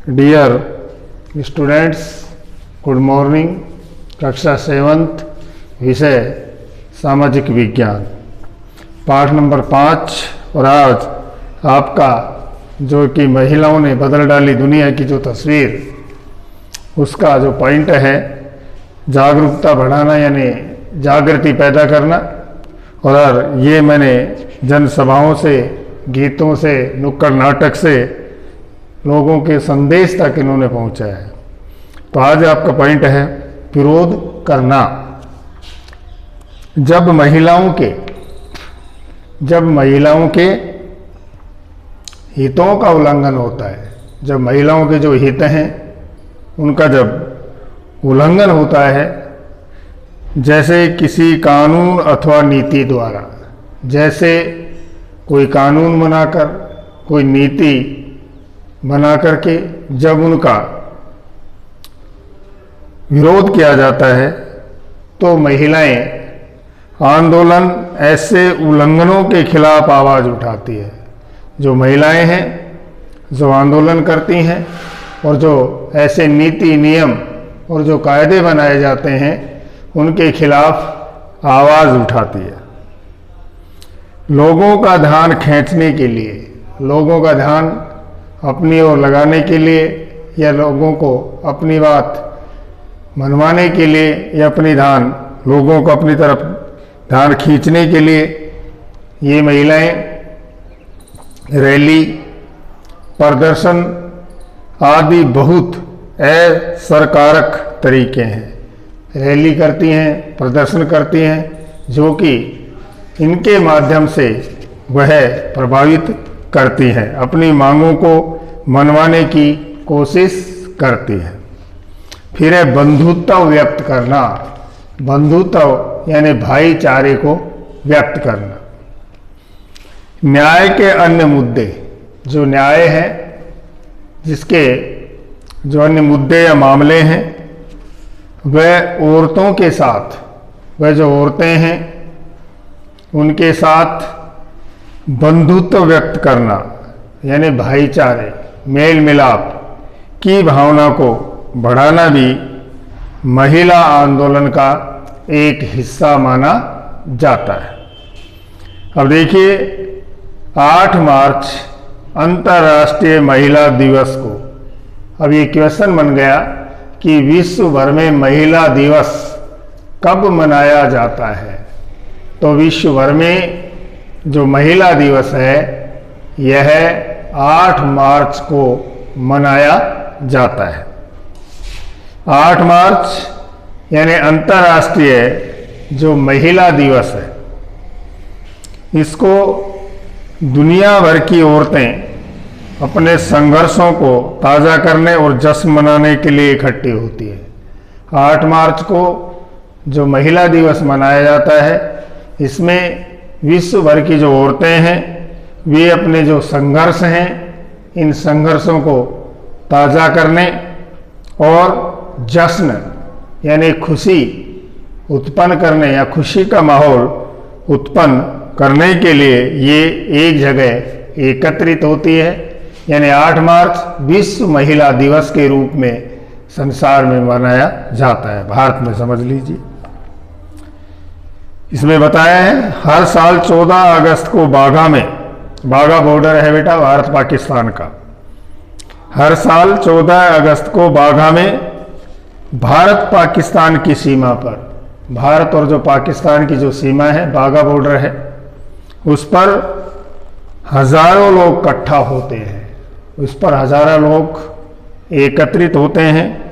Dear students, good morning. कक्षा 7th, विषय सामाजिक विज्ञान, पाठ नंबर 5। और आज आपका जो कि महिलाओं ने बदल डाली दुनिया की जो तस्वीर, उसका जो पॉइंट है जागरूकता बढ़ाना, यानी जागृति पैदा करना। और ये मैंने जनसभाओं से, गीतों से, नुक्कड़ नाटक से लोगों के संदेश तक इन्होंने पहुंचाया है। तो आज आपका पॉइंट है विरोध करना। जब महिलाओं के हितों का उल्लंघन होता है, जब महिलाओं के जो हित हैं उनका जब उल्लंघन होता है, जैसे किसी कानून अथवा नीति द्वारा, जैसे कोई कानून बनाकर, कोई नीति बना करके जब उनका विरोध किया जाता है, तो महिलाएं आंदोलन, ऐसे उल्लंघनों के खिलाफ आवाज़ उठाती है। जो महिलाएं हैं जो आंदोलन करती हैं और जो ऐसे नीति, नियम और जो कायदे बनाए जाते हैं उनके खिलाफ आवाज़ उठाती है। लोगों का ध्यान खींचने के लिए, लोगों का ध्यान अपनी ओर लगाने के लिए, या लोगों को अपनी बात मनवाने के लिए, या लोगों को अपनी तरफ ध्यान खींचने के लिए ये महिलाएं रैली, प्रदर्शन आदि बहुत असरकारक तरीके हैं। रैली करती हैं, प्रदर्शन करती हैं, जो कि इनके माध्यम से वह प्रभावित करती हैं, अपनी मांगों को मनवाने की कोशिश करती है। फिर है बंधुत्व व्यक्त करना। बंधुत्व यानी भाईचारे को व्यक्त करना। न्याय के अन्य मुद्दे, जो न्याय है, जिसके जो अन्य मुद्दे या मामले हैं, वह औरतों के साथ, वह जो औरतें हैं उनके साथ बंधुत्व व्यक्त करना, यानी भाईचारे, मेल मिलाप की भावना को बढ़ाना भी महिला आंदोलन का एक हिस्सा माना जाता है। अब देखिए, 8 मार्च अंतर्राष्ट्रीय महिला दिवस को, अब ये क्वेश्चन बन गया कि विश्व भर में महिला दिवस कब मनाया जाता है। तो विश्व भर में जो महिला दिवस है यह 8 मार्च को मनाया जाता है। 8 मार्च यानी अंतर्राष्ट्रीय जो महिला दिवस है, इसको दुनिया भर की औरतें अपने संघर्षों को ताज़ा करने और जश्न मनाने के लिए इकट्ठी होती है। 8 मार्च को जो महिला दिवस मनाया जाता है, इसमें विश्व भर की जो औरतें हैं वे अपने जो संघर्ष हैं, इन संघर्षों को ताज़ा करने और जश्न यानी खुशी उत्पन्न करने, या खुशी का माहौल उत्पन्न करने के लिए ये एक जगह एकत्रित होती है। यानी 8 मार्च विश्व महिला दिवस के रूप में संसार में मनाया जाता है। भारत में समझ लीजिए, इसमें बताया है हर साल 14 अगस्त को बाघा में, बाघा बॉर्डर है बेटा भारत पाकिस्तान का, हर साल 14 अगस्त को बाघा में भारत पाकिस्तान की सीमा पर, भारत और जो पाकिस्तान की जो सीमा है, बाघा बॉर्डर है, उस पर हजारों लोग इकट्ठा होते हैं। उस पर हजारों लोग एकत्रित होते हैं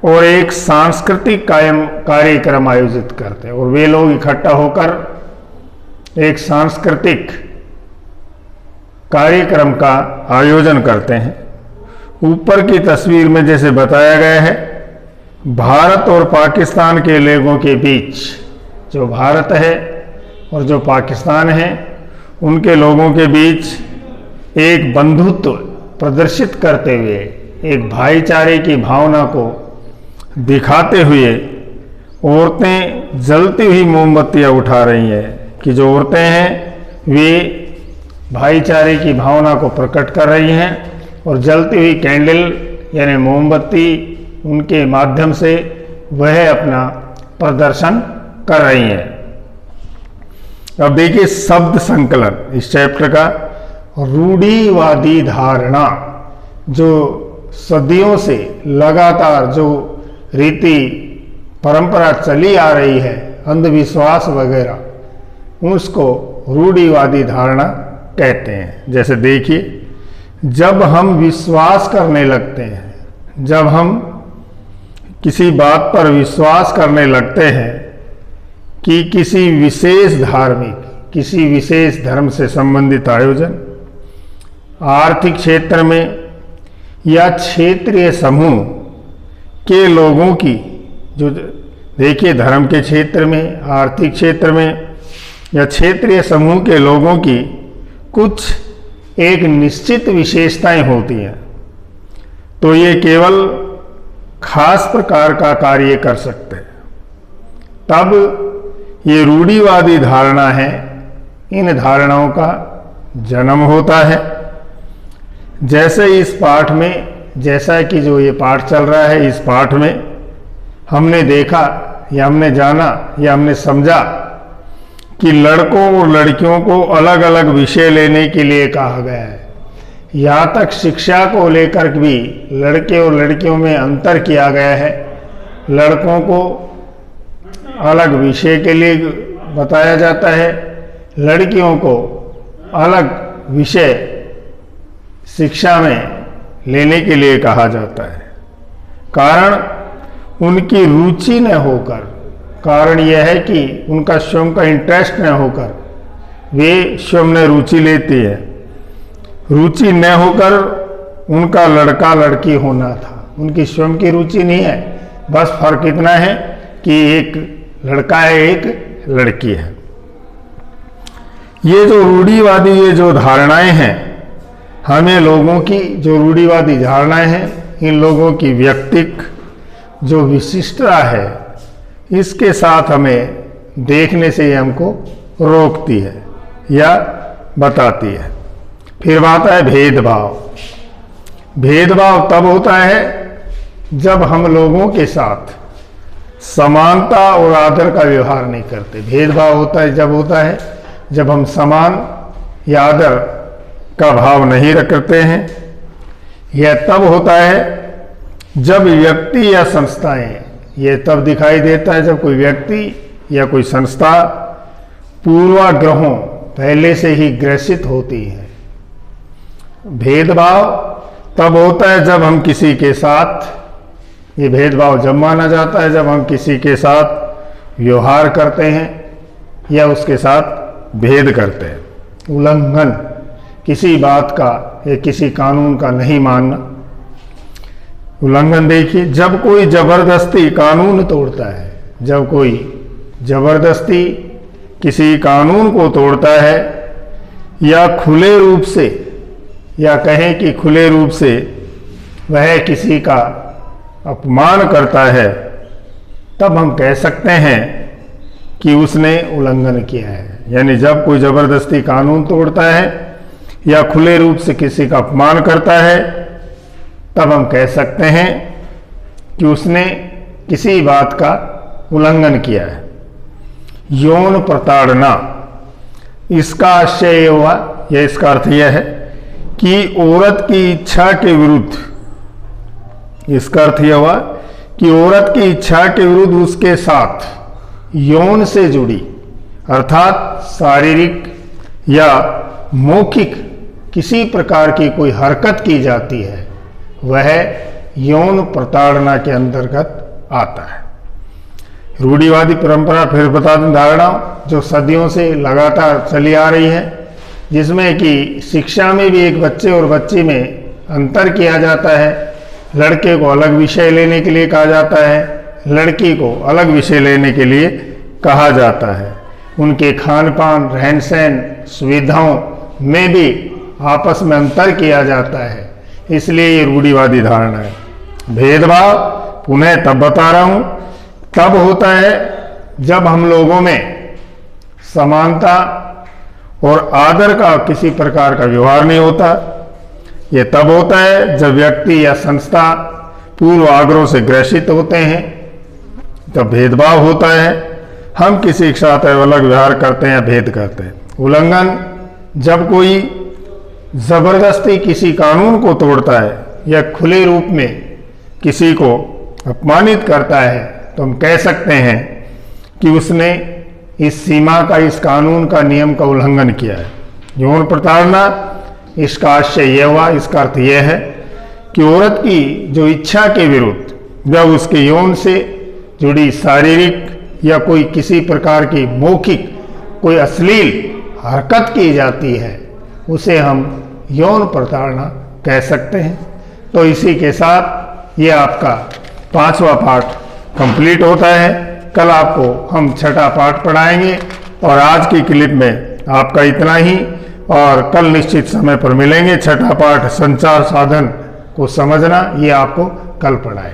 और एक सांस्कृतिक कार्यक्रम आयोजित करते हैं। और वे लोग इकट्ठा होकर एक सांस्कृतिक कार्यक्रम का आयोजन करते हैं। ऊपर की तस्वीर में जैसे बताया गया है, भारत और पाकिस्तान के लोगों के बीच, जो भारत है और जो पाकिस्तान है, उनके लोगों के बीच एक बंधुत्व प्रदर्शित करते हुए, एक भाईचारे की भावना को दिखाते हुए औरतें जलती हुई मोमबत्तियां उठा रही हैं। कि जो औरतें हैं वे भाईचारे की भावना को प्रकट कर रही हैं और जलती हुई कैंडल यानी मोमबत्ती उनके माध्यम से वह अपना प्रदर्शन कर रही हैं। अब देखिए शब्द संकलन इस चैप्टर का। रूढ़िवादी धारणा, जो सदियों से लगातार जो रीति परंपरा चली आ रही है, अंधविश्वास वगैरह, उसको रूढ़िवादी धारणा कहते हैं। जैसे देखिए, जब हम विश्वास करने लगते हैं, जब हम किसी बात पर विश्वास करने लगते हैं कि किसी विशेष धार्मिक, किसी विशेष धर्म से संबंधित आयोजन, आर्थिक क्षेत्र में या क्षेत्रीय समूह के लोगों की, जो देखिए धर्म के क्षेत्र में, आर्थिक क्षेत्र में या क्षेत्रीय समूह के लोगों की कुछ एक निश्चित विशेषताएं होती हैं, तो ये केवल खास प्रकार का कार्य कर सकते हैं, तब ये रूढ़िवादी धारणा है। इन धारणाओं का जन्म होता है। जैसे इस पाठ में, जैसा कि जो ये पाठ चल रहा है, इस पाठ में हमने देखा या हमने जाना या हमने समझा कि लड़कों और लड़कियों को अलग अलग विषय लेने के लिए कहा गया है। यहाँ तक शिक्षा को लेकर भी लड़के और लड़कियों में अंतर किया गया है। लड़कों को अलग विषय के लिए बताया जाता है, लड़कियों को अलग विषय शिक्षा में लेने के लिए कहा जाता है। कारण उनकी रुचि न होकर, कारण यह है कि उनका स्वयं का इंटरेस्ट न होकर वे स्वयं में रुचि लेती है। रुचि न होकर उनका लड़का लड़की होना था, उनकी स्वयं की रुचि नहीं है। बस फर्क इतना है कि एक लड़का है, एक लड़की है। ये जो रूढ़िवादी, ये जो धारणाएं हैं, हमें लोगों की जो रूढ़िवादी धारणाएं हैं, इन लोगों की व्यक्तिक जो विशिष्टता है, इसके साथ हमें देखने से ये हमको रोकती है या बताती है। फिर बात है भेदभाव। भेदभाव तब होता है जब हम लोगों के साथ समानता और आदर का व्यवहार नहीं करते। भेदभाव होता है जब हम समान या आदर का भाव नहीं रखते हैं। यह तब होता है जब व्यक्ति या संस्थाएं, यह तब दिखाई देता है जब कोई व्यक्ति या कोई संस्था पूर्वाग्रहों पहले से ही ग्रसित होती है। भेदभाव तब होता है जब हम किसी के साथ, ये भेदभाव जब माना जाता है जब हम किसी के साथ व्यवहार करते हैं या उसके साथ भेद करते हैं। उल्लंघन, किसी बात का या किसी कानून का नहीं मानना। उल्लंघन देखिए, जब कोई जबरदस्ती कानून तोड़ता है, जब कोई जबरदस्ती किसी कानून को तोड़ता है या खुले रूप से, या कहें कि खुले रूप से वह किसी का अपमान करता है, तब हम कह सकते हैं कि उसने उल्लंघन किया है। यानी जब कोई जबरदस्ती कानून तोड़ता है या खुले रूप से किसी का अपमान करता है, तब हम कह सकते हैं कि उसने किसी बात का उल्लंघन किया है। यौन प्रताड़ना, इसका आशय हुआ या इसका अर्थ यह है कि औरत की इच्छा के विरुद्ध, इसका अर्थ यह हुआ कि औरत की इच्छा के विरुद्ध उसके साथ यौन से जुड़ी, अर्थात शारीरिक या मौखिक किसी प्रकार की कोई हरकत की जाती है, वह यौन प्रताड़ना के अंतर्गत आता है। रूढ़िवादी परंपरा, फिर बता दें, धारणा जो सदियों से लगातार चली आ रही है, जिसमें कि शिक्षा में भी एक बच्चे और बच्ची में अंतर किया जाता है। लड़के को अलग विषय लेने के लिए कहा जाता है, लड़की को अलग विषय लेने के लिए कहा जाता है। उनके खान पान, रहन सहन, सुविधाओं में भी आपस में अंतर किया जाता है। इसलिए ये रूढ़िवादी धारणा है। भेदभाव पुनः तब बता रहा हूं, तब होता है जब हम लोगों में समानता और आदर का किसी प्रकार का व्यवहार नहीं होता, ये तब होता है जब व्यक्ति या संस्था पूर्व आग्रह से ग्रसित होते हैं, जब भेदभाव होता है, हम किसी के साथ अलग व्यवहार करते हैं या भेद करते हैं। उल्लंघन जब कोई जबरदस्ती किसी कानून को तोड़ता है या खुले रूप में किसी को अपमानित करता है, तो हम कह सकते हैं कि उसने इस सीमा का, इस कानून का, नियम का उल्लंघन किया है। यौन प्रताड़ना, इसका आशय यह हुआ, इसका अर्थ यह है कि औरत की जो इच्छा के विरुद्ध जब उसके यौन से जुड़ी शारीरिक या कोई किसी प्रकार की मौखिक कोई अश्लील हरकत की जाती है, उसे हम यौन प्रताड़ना कह सकते हैं। तो इसी के साथ ये आपका 5वां पाठ कंप्लीट होता है। कल आपको हम 6ठा पाठ पढ़ाएंगे और आज की क्लिप में आपका इतना ही, और कल निश्चित समय पर मिलेंगे। 6ठा पाठ संचार साधन को समझना, ये आपको कल पढ़ाए।